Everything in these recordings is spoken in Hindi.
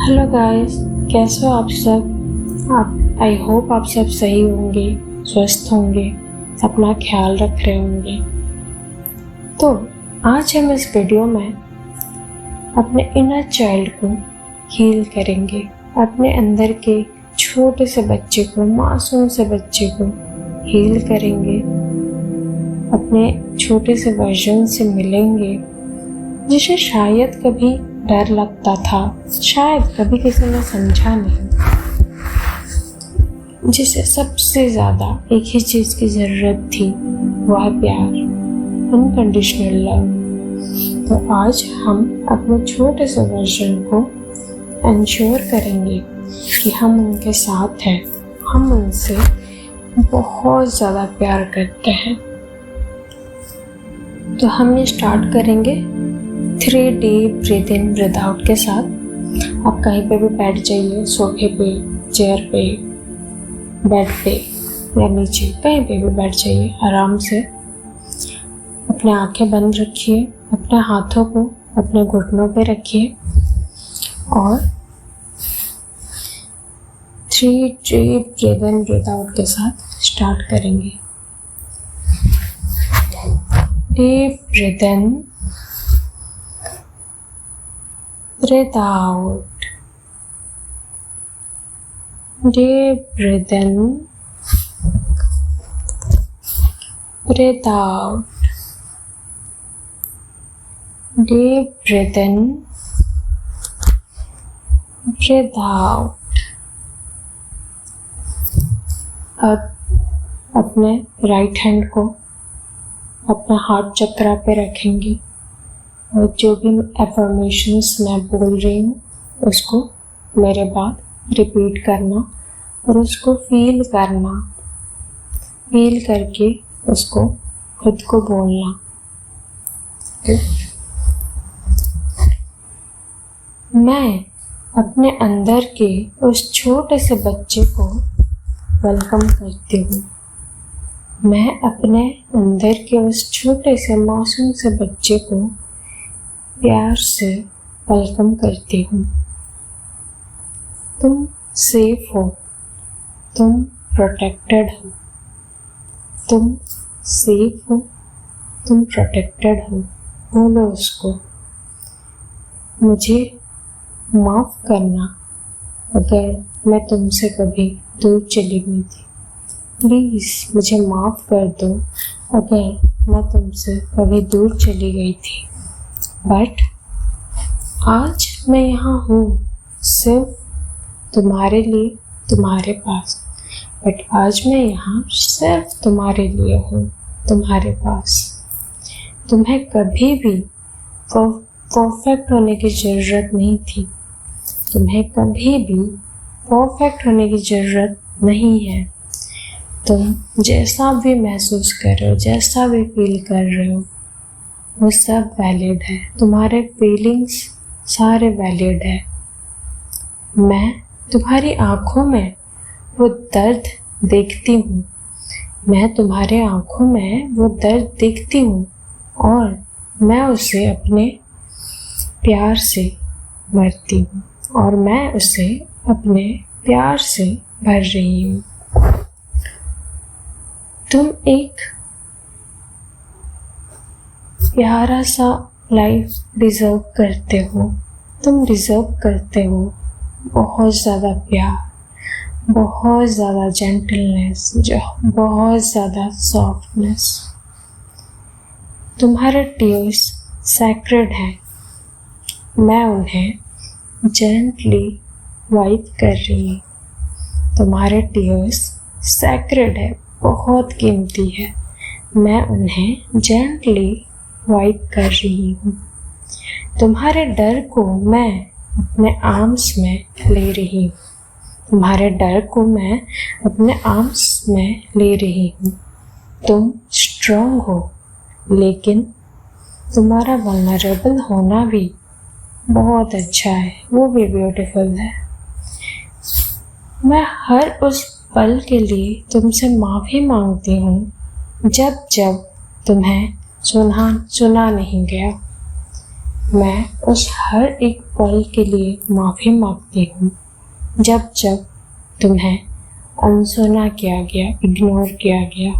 हेलो गाइस, कैसे हो आप सब। आई होप आप सब सही होंगे, स्वस्थ होंगे, अपना ख्याल रख रहे होंगे। तो आज हम इस वीडियो में अपने इनर चाइल्ड को हील करेंगे, अपने अंदर के छोटे से बच्चे को, मासूम से बच्चे को हील करेंगे, अपने छोटे से वर्जन से मिलेंगे जिसे शायद कभी डर लगता था, शायद कभी किसी ने समझा नहीं, जिसे सबसे ज़्यादा एक ही चीज़ की ज़रूरत थी, वह प्यार, अनकंडीशनल लव। तो आज हम अपने छोटे से वर्जन को इंश्योर करेंगे कि हम उनके साथ हैं, हम उनसे बहुत ज़्यादा प्यार करते हैं। तो हम ये स्टार्ट करेंगे 3 डीप ब्रीथ इन ब्रीथ आउट के साथ। आप कहीं पे भी बैठ जाइए, सोफे पे, चेयर पे, बेड पे या नीचे, कहीं पे भी बैठ जाइए आराम से। अपने आंखें बंद रखिए, अपने हाथों को अपने घुटनों पे रखिए और 3 डीप ब्रीथ इन ब्रीथ आउट के साथ स्टार्ट करेंगे। Deep breath in, breathe out. Deep breath in, breathe out. Deep breath in, breathe out. अब अपने राइट हैंड को अपना हार्ट चक्रा पे रखेंगे और जो भी अफर्मेशंस मैं बोल रही हूँ उसको मेरे बाद रिपीट करना और उसको फील करना, फील करके उसको खुद को बोलना। मैं अपने अंदर के उस छोटे से बच्चे को वेलकम करती हूँ। मैं अपने अंदर के उस छोटे से मासूम से बच्चे को प्यार से वेलकम करती हूँ। तुम सेफ हो, तुम प्रोटेक्टेड हो, तुम सेफ हो, तुम प्रोटेक्टेड हो। बोलो उसको, मुझे माफ़ करना अगर मैं तुमसे कभी दूर चली गई थी। प्लीज़ मुझे माफ़ कर दो अगर मैं तुमसे कभी दूर चली गई थी। बट आज मैं यहाँ हूँ सिर्फ तुम्हारे लिए, तुम्हारे पास। बट आज मैं यहाँ सिर्फ तुम्हारे लिए हूँ, तुम्हारे पास। तुम्हें कभी भी परफेक्ट होने की ज़रूरत नहीं थी, तुम्हें कभी भी परफेक्ट होने की ज़रूरत नहीं है। तुम जैसा भी महसूस कर रहे हो, जैसा भी फील कर रहे हो, वो सब वैलिड है। तुम्हारे फीलिंग्स सारे वैलिड है। मैं तुम्हारी आँखों में वो दर्द देखती हूँ, मैं तुम्हारे आँखों में वो दर्द देखती हूँ और मैं उसे अपने प्यार से भरती हूँ और मैं उसे अपने प्यार से भर रही हूँ। तुम एक प्यारा सा लाइफ डिज़र्व करते हो। तुम डिज़र्व करते हो बहुत ज़्यादा प्यार, बहुत ज़्यादा जेंटलनेस, बहुत ज़्यादा सॉफ्टनेस। तुम्हारे टीयर्स सैक्रेड हैं, मैं उन्हें जेंटली वाइप कर रही हूँ। तुम्हारे टीयर्स सैक्रेड है, बहुत कीमती है, मैं उन्हें जेंटली वाइप कर रही हूँ। तुम्हारे डर को मैं अपने आर्म्स में ले रही हूँ, तुम्हारे डर को मैं अपने आर्म्स में ले रही हूँ। तुम स्ट्रॉन्ग हो, लेकिन तुम्हारा वल्नरेबल होना भी बहुत अच्छा है, वो भी ब्यूटीफुल है। मैं हर उस पल के लिए तुमसे माफ़ी मांगती हूँ जब जब तुम्हें सुना नहीं गया। मैं उस हर एक पल के लिए माफ़ी मांगती हूँ जब जब तुम्हें अनसुना किया गया, इग्नोर किया गया।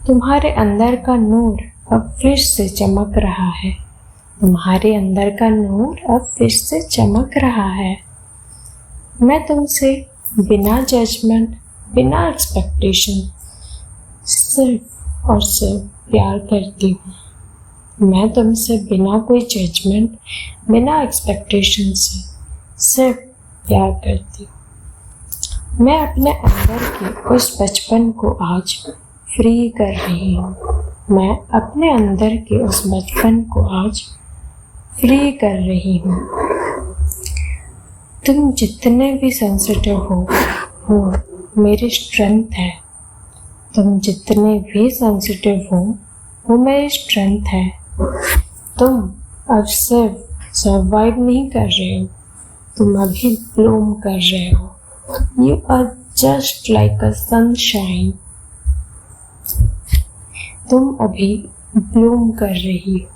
तुम्हारे अंदर का नूर अब फिर से चमक रहा है। तुम्हारे अंदर का नूर अब फिर से चमक रहा है। मैं तुमसे बिना जजमेंट, बिना एक्सपेक्टेशन सिर्फ और सिर्फ प्यार करती हूँ। मैं तुमसे बिना कोई जजमेंट, बिना एक्सपेक्टेशन से सिर्फ प्यार करती हूँ। मैं अपने अंदर के उस बचपन को आज फ्री कर रही हूँ। मैं अपने अंदर के उस बचपन को आज फ्री कर रही हूँ। तुम जितने भी सेंसिटिव हो मेरी स्ट्रेंथ है। तुम जितने भी सेंसिटिव हो वो मेरी स्ट्रेंथ है। तुम अब सिर्फ सर्वाइव नहीं कर रहे हो, तुम अभी ब्लूम कर रहे हो। You are just like a sunshine. तुम अभी ब्लूम कर रही हो।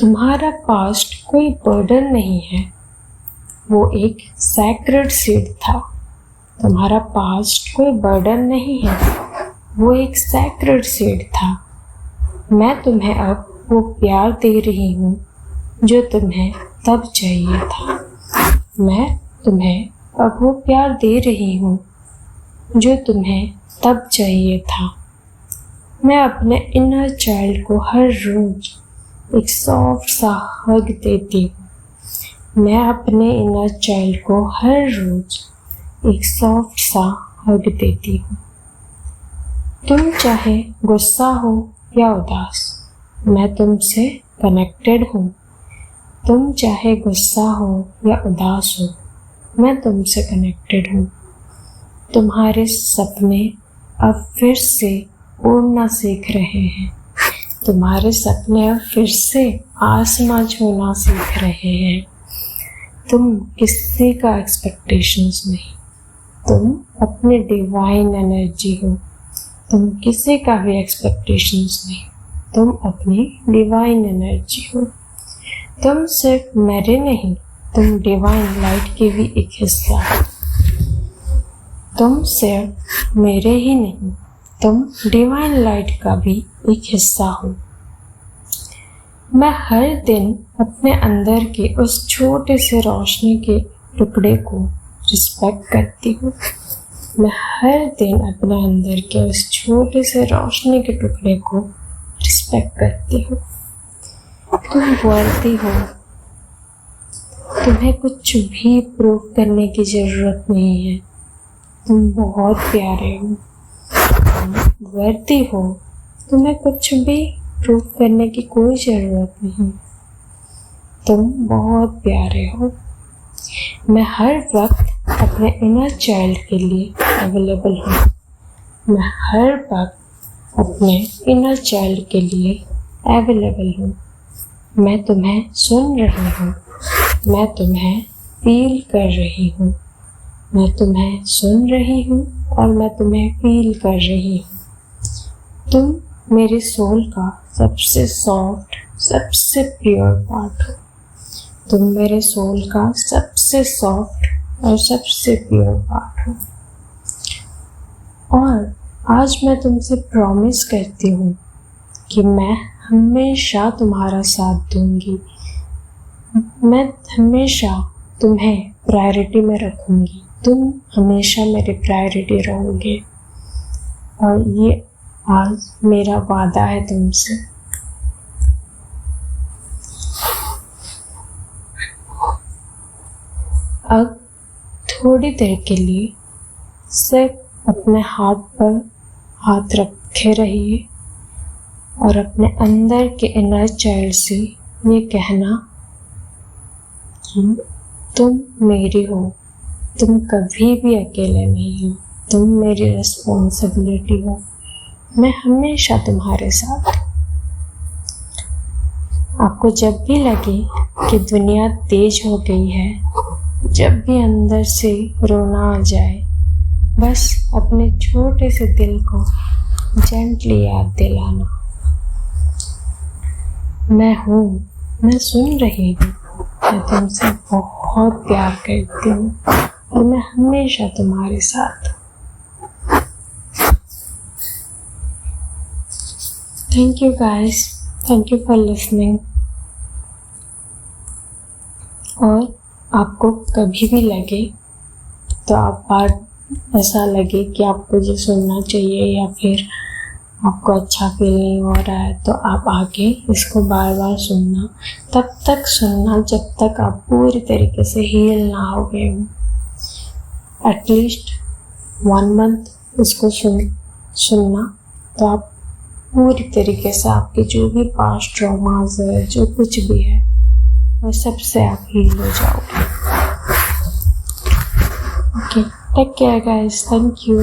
तुम्हारा पास्ट कोई बर्डन नहीं है, वो एक सैक्रेड सीड था। तुम्हारा पास्ट कोई बर्डन नहीं है, वो एक सैक्रेड सीड था। मैं तुम्हें अब वो प्यार दे रही हूँ जो तुम्हें तब चाहिए था। मैं तुम्हें अब वो प्यार दे रही हूँ जो तुम्हें तब चाहिए था। मैं अपने इनर चाइल्ड को हर रोज एक सॉफ्ट सा हग देती हूँ। मैं अपने इनर चाइल्ड को हर रोज एक सॉफ्ट सा हग देती हूँ। तुम चाहे गुस्सा हो या उदास, मैं तुमसे कनेक्टेड हूँ। तुम चाहे गुस्सा हो या उदास हो, मैं तुमसे कनेक्टेड हूँ। तुम्हारे सपने अब फिर से उड़ना सीख रहे हैं। तुम्हारे सपने अब फिर से आसमां छूना सीख रहे हैं। तुम किसी का एक्सपेक्टेशंस नहीं, तुम अपने डिवाइन एनर्जी हो। तुम किसी का भी एक्सपेक्टेशंस नहीं, तुम अपनी डिवाइन एनर्जी हो। तुम सिर्फ मेरे नहीं, तुम डिवाइन लाइट के भी एक हिस्सा हो। तुम सिर्फ मेरे ही नहीं, तुम डिवाइन लाइट का भी एक हिस्सा हो। मैं हर दिन अपने अंदर के उस छोटे से रोशनी के टुकड़े को रिस्पेक्ट करती हूँ। मैं हर दिन अपने अंदर के उस छोटे से रोशनी के टुकड़े को रिस्पेक्ट करती हूँ। तुम वर्दी हो। तुम्हें कुछ भी प्रूव करने की ज़रूरत नहीं है। तुम बहुत प्यारे हो। तुम वर्दी हो। तुम्हें कुछ भी प्रूव करने की कोई ज़रूरत नहीं। तुम बहुत प्यारे हो। मैं हर वक्त अपने इनर चाइल्ड के लिए अवेलेबल हूँ। मैं हर वक्त अपने इनर चाइल्ड के लिए अवेलेबल हूँ। मैं तुम्हें सुन रही हूँ। मैं तुम्हें फील कर रही हूँ। मैं तुम्हें सुन रही हूँ और मैं तुम्हें फील कर रही हूँ। तुम मेरे सोल का सबसे सॉफ्ट, सबसे प्योर पार्ट हो। तुम मेरे सोल का सबसे सॉफ्ट और सबसे प्योर पार्ट हो। और आज मैं तुमसे प्रॉमिस करती हूँ कि मैं हमेशा तुम्हारा साथ दूंगी। मैं हमेशा तुम्हें प्रायोरिटी में रखूंगी। तुम हमेशा मेरी प्रायोरिटी रहोगे। और ये आज मेरा वादा है तुमसे। अब थोड़ी देर के लिए सिर्फ अपने हाथ पर हाथ रखे रहिए और अपने अंदर के इनर चाइल्ड से ये कहना कि तुम मेरी हो। तुम कभी भी अकेले नहीं हो। तुम मेरी रिस्पॉन्सिबिलिटी हो। मैं हमेशा तुम्हारे साथ। आपको जब भी लगे कि दुनिया तेज हो गई है, जब भी अंदर से रोना आ जाए, बस अपने छोटे से दिल को जेंटली याद दिलाना। मैं हूँ, मैं सुन रही हूँ, मैं तुमसे बहुत प्यार करती हूँ और मैं हमेशा तुम्हारे साथ। Thank you guys, thank you for listening. और आपको कभी भी लगे तो आप बार ऐसा लगे कि आपको ये सुनना चाहिए या फिर आपको अच्छा फील नहीं हो रहा है, तो आप आगे इसको बार बार सुनना। तब तक सुनना जब तक आप पूरी तरीके से हील ना हो गए हो। एटलीस्ट 1 मंथ इसको सुनना, तो आप पूरी तरीके से आपके जो भी पास्ट ट्रॉमास है, जो कुछ भी है, वो सबसे आप हील हो जाओगे। Okay, take care guys, thank you.